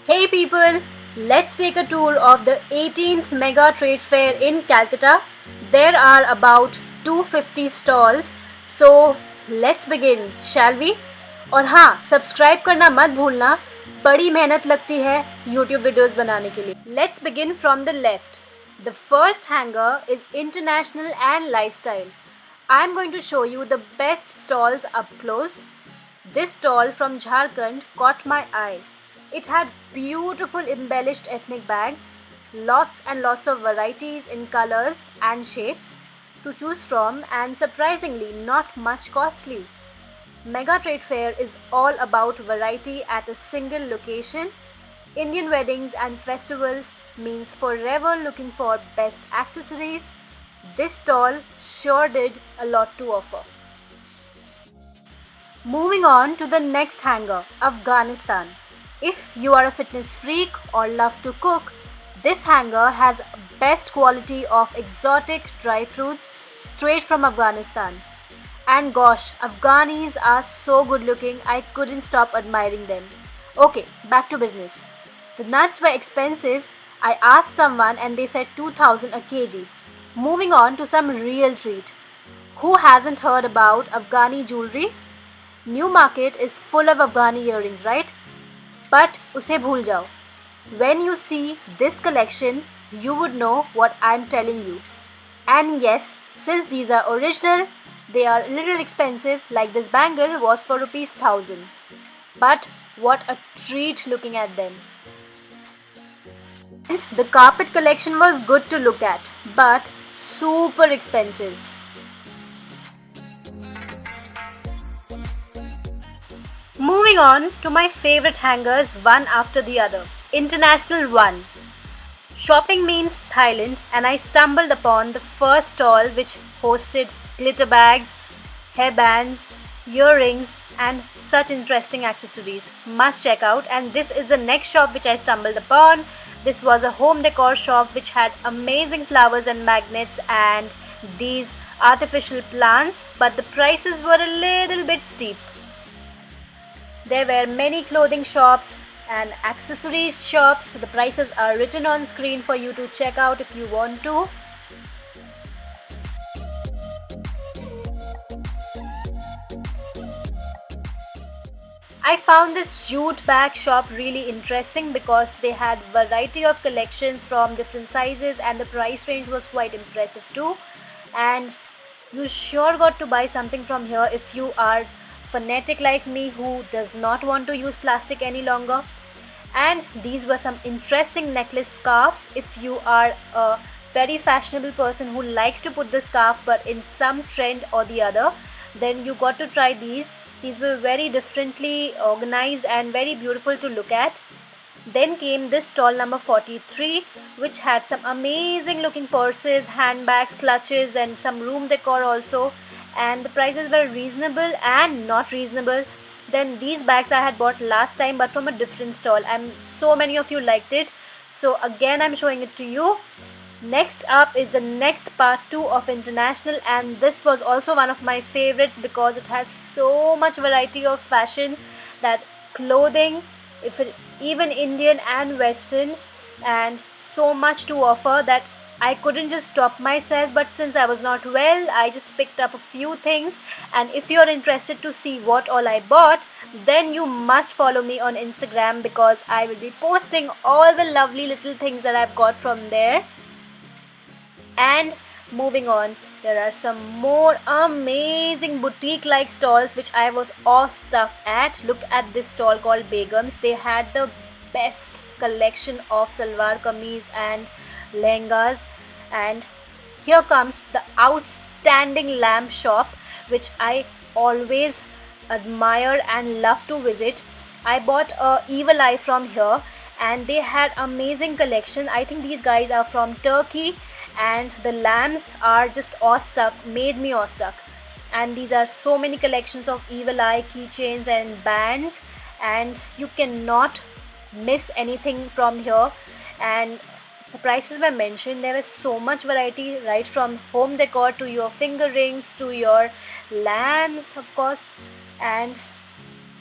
Hey people, let's take a tour of the 18th Mega Trade Fair in Calcutta. There are about 250 stalls, so let's begin, shall we? और हाँ, subscribe करना मत भूलना, बड़ी मेहनत लगती है YouTube वीडियोस बनाने के लिए. Let's begin from the left. The first hanger is International and Lifestyle. I'm going to show you the best stalls up close. This stall from Jharkhand caught my eye. It had beautiful embellished ethnic bags, lots and lots of varieties in colors and shapes to choose from, and surprisingly not much costly. Mega Trade Fair is all about variety at a single location. Indian weddings and festivals means forever looking for best accessories. This stall sure did a lot to offer. Moving on to the next hanger, Afghanistan. If you are a fitness freak or love to cook, this hanger has best quality of exotic dry fruits straight from Afghanistan. And gosh, Afghanis are so good looking, I couldn't stop admiring them. Okay, back to business. The nuts were expensive. I asked someone and they said 2000 a kg. Moving on to some real treat. Who hasn't heard about Afghani jewelry? New Market is full of Afghani earrings, right? But उसे भूल जाओ. When you see this collection, you would know what I'm telling you. And yes, since these are original, they are a little expensive, like this bangle was for ₹1000. But what a treat looking at them. And the carpet collection was good to look at, but super expensive. Moving on to my favorite hangers one after the other. International 1. Shopping means Thailand, and I stumbled upon the first stall which hosted glitter bags, hairbands, earrings and such interesting accessories. Must check out. And this is the next shop which I stumbled upon. This was a home decor shop which had amazing flowers and magnets and these artificial plants, but the prices were a little bit steep. There were many clothing shops and accessories shops. The prices are written on screen for you to check out if you want to. I found this jute bag shop really interesting because they had variety of collections from different sizes and the price range was quite impressive too. And you sure got to buy something from here if you are fanatic like me who does not want to use plastic any longer. And these were some interesting necklace scarves if you are a very fashionable person who likes to put the scarf but in some trend or the other, then you got to try these. These were very differently organized and very beautiful to look at. Then came this stall number 43, which had some amazing looking purses, handbags, clutches, then some room decor also, and the prices were reasonable and not reasonable. Then these bags I had bought last time but from a different stall, and so many of you liked it, so again I'm showing it to you. Next up is the next part 2 of International, and this was also one of my favorites because it has so much variety of fashion, that clothing, even Indian and Western, and so much to offer that I couldn't just stop myself. But since I was not well, I just picked up a few things, and if you're interested to see what all I bought, then you must follow me on Instagram because I will be posting all the lovely little things that I've got from there. And moving on, there are some more amazing boutique like stalls which I was awestruck at. Look at this stall called Begum's. They had the best collection of salwar kameez and lehengas. And here comes the outstanding lamp shop which I always admire and love to visit. I bought a evil eye from here and they had amazing collection. I think these guys are from Turkey and the lamps are just awestruck, made me awestruck. And these are so many collections of evil eye keychains and bands, and you cannot miss anything from here. And the prices were mentioned. There was so much variety, right from home decor to your finger rings to your lamps, of course. And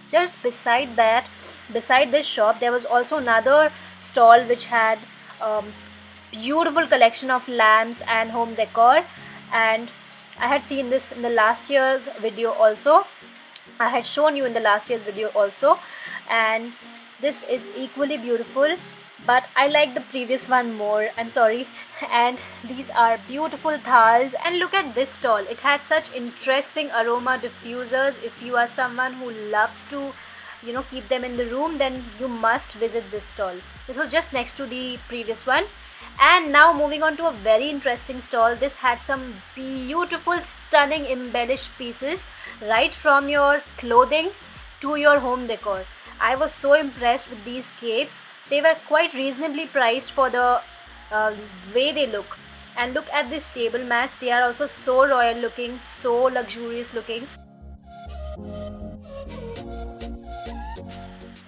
just beside that, beside this shop there was also another stall which had beautiful collection of lamps and home decor, and I had seen this in the last year's video also. I had shown you in the last year's video also, and this is equally beautiful, but I like the previous one more, I'm sorry. And these are beautiful thals, and look at this stall. It had such interesting aroma diffusers. If you are someone who loves to keep them in the room, then you must visit this stall. This was just next to the previous one. And now moving on to a very interesting stall. This had some beautiful, stunning embellished pieces, right from your clothing to your home decor. I was so impressed with these capes. They were quite reasonably priced for the way they look. And look at these table mats. They are also so royal looking, so luxurious looking.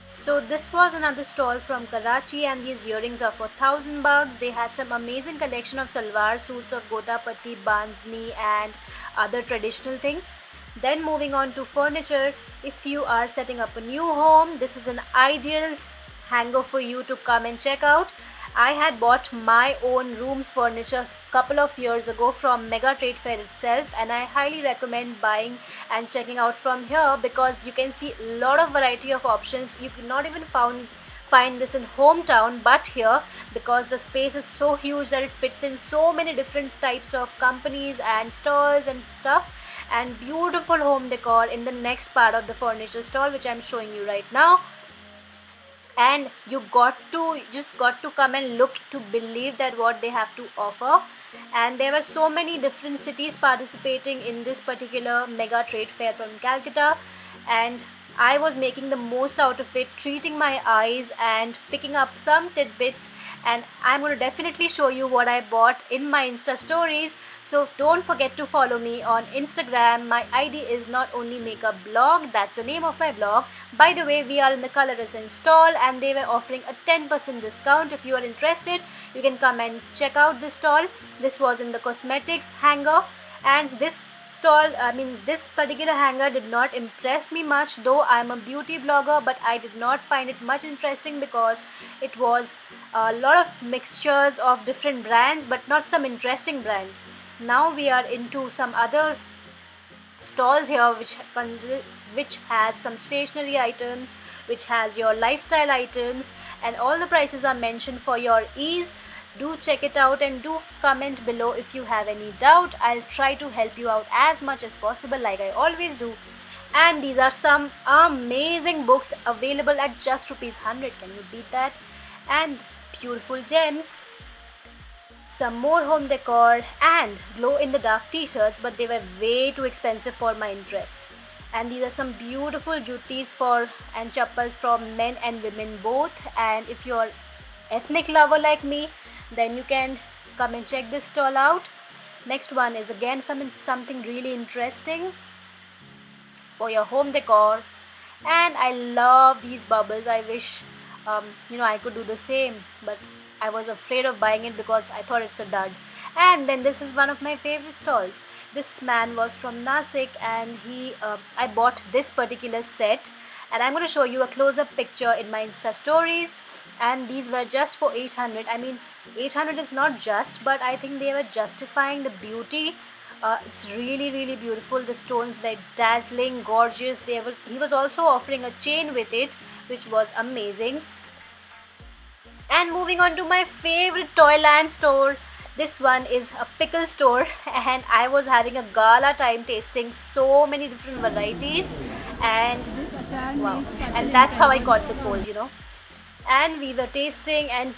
So this was another stall from Karachi, and these earrings are for 1,000 bucks. They had some amazing collection of salwar suits of gota patti, bandhni and other traditional things. Then moving on to furniture, if you are setting up a new home, this is an ideal hanger for you to come and check out. I had bought my own room's furniture a couple of years ago from Mega Trade Fair itself, and I highly recommend buying and checking out from here because you can see a lot of variety of options. You cannot even find this in hometown, but here, because the space is so huge that it fits in so many different types of companies and stalls and stuff, and beautiful home decor in the next part of the furniture stall, which I'm showing you right now. And you just got to come and look to believe that what they have to offer. And there were so many different cities participating in this particular mega trade fair from Calcutta, and I was making the most out of it, treating my eyes and picking up some tidbits, and I'm going to definitely show you what I bought in my Insta stories. So don't forget to follow me on Instagram. My ID is NotOnlyMakeup, that's the name of my blog. By the way, we are in the Color Essence stall, and they were offering a 10% discount. If you are interested, you can come and check out this stall. This was in the cosmetics hanger, and this particular hanger did not impress me much, though I'm a beauty blogger, but I did not find it much interesting because it was a lot of mixtures of different brands, but not some interesting brands. Now we are into some other stalls here which has some stationery items, which has your lifestyle items, and all the prices are mentioned for your ease. Do check it out and do comment below if you have any doubt. I'll try to help you out as much as possible, like I always do. And these are some amazing books available at just ₹100. Can you beat that? And beautiful gems, some more home decor, and glow in the dark t-shirts, but they were way too expensive for my interest. And these are some beautiful jutis and chappals from men and women both. And if you're ethnic lover like me, then you can come and check this stall out. Next one is again something really interesting for your home decor, and I love these bubbles. I wish I could do the same, but I was afraid of buying it because I thought it's a dud. And then this is one of my favorite stalls. This man was from Nasik, and I bought this particular set, and I'm going to show you a close-up picture in my Insta stories. And these were just for 800. I mean, 800 is not just, but I think they were justifying the beauty. It's really, really beautiful. The stones were dazzling, gorgeous. He was also offering a chain with it, which was amazing. And moving on to my favorite Toyland store. This one is a pickle store, and I was having a gala time tasting so many different varieties, and wow, and that's how I caught the cold, And we were tasting, and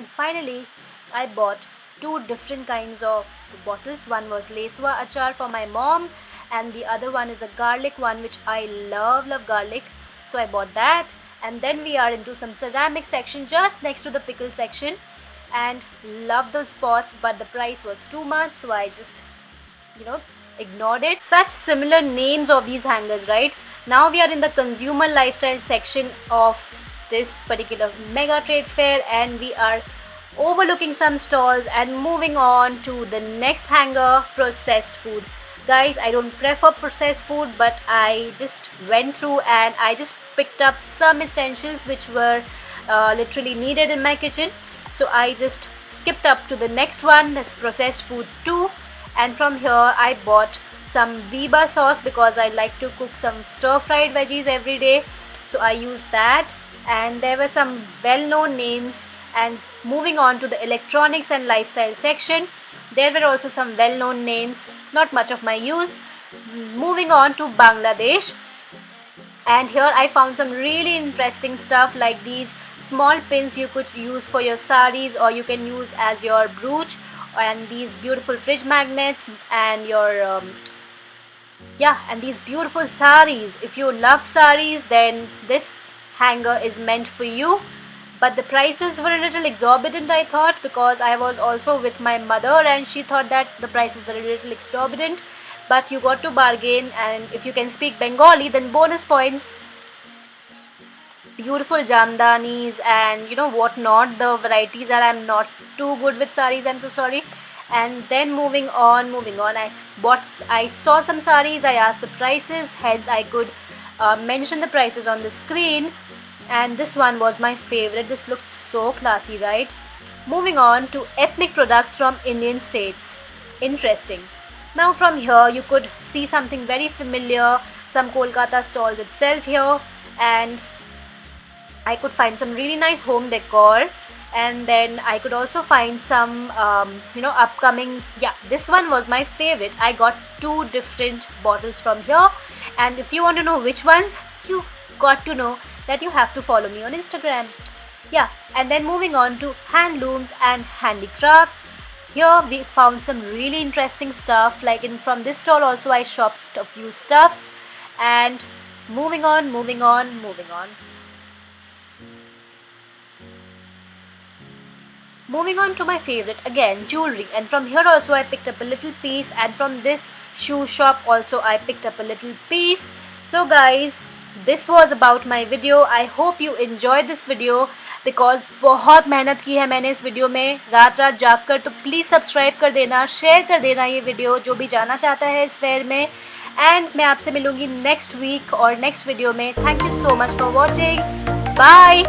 finally I bought two different kinds of bottles. One was leswa achar for my mom, and the other one is a garlic one, which I love garlic, so I bought that. And then we are into some ceramic section just next to the pickle section, and love those spots, but the price was too much, so I just ignored it. Such similar names of these hangers, right? Now we are in the consumer lifestyle section of this particular mega trade fair, and we are overlooking some stalls and moving on to the next hanger, processed food. Guys, I don't prefer processed food, but I just went through and I just picked up some essentials which were literally needed in my kitchen. So I just skipped up to the next one, that's processed food 2, and from here I bought some J.B.S sauce because I like to cook some stir-fried veggies every day. So I used that, and there were some well-known names. And moving on to the electronics and lifestyle section, there were also some well-known names, not much of my use. Moving on to Bangladesh, and here I found some really interesting stuff like these small pins you could use for your saris, or you can use as your brooch, and these beautiful fridge magnets, and your and these beautiful saris. If you love saris, then this hanger is meant for you. But the prices were a little exorbitant, I thought, because I was also with my mother and she thought that the prices were a little exorbitant. But you got to bargain, and if you can speak Bengali, then bonus points. Beautiful jamdanis and what not, the varieties that I'm not too good with saris, I'm so sorry. And then moving on, I saw some saris, I asked the prices, hence I could mention the prices on the screen. And this one was my favorite. This looked so classy, right? Moving on to ethnic products from Indian states. Interesting. Now from here you could see something very familiar, some Kolkata stalls itself here, and I could find some really nice home decor. And then I could also find some upcoming, this one was my favorite. I got 2 different bottles from here, and if you want to know which ones, you got to know that you have to follow me on Instagram. And then moving on to handlooms and handicrafts. Here we found some really interesting stuff, like from this stall also I shopped a few stuffs. And moving on. Moving on to my favorite again, jewelry, and from here also I picked up a little piece, and from this shoe shop also I picked up a little piece. So guys, this was about my video. I hope you enjoyed this video, because बहुत मेहनत की है मैंने इस video में रात जाग कर. तो प्लीज़ सब्सक्राइब कर देना, शेयर कर देना ये वीडियो जो भी जाना चाहता है इस फेयर में. एंड मैं आपसे मिलूँगी नेक्स्ट वीक और नेक्स्ट वीडियो में. Thank you so much for watching. Bye.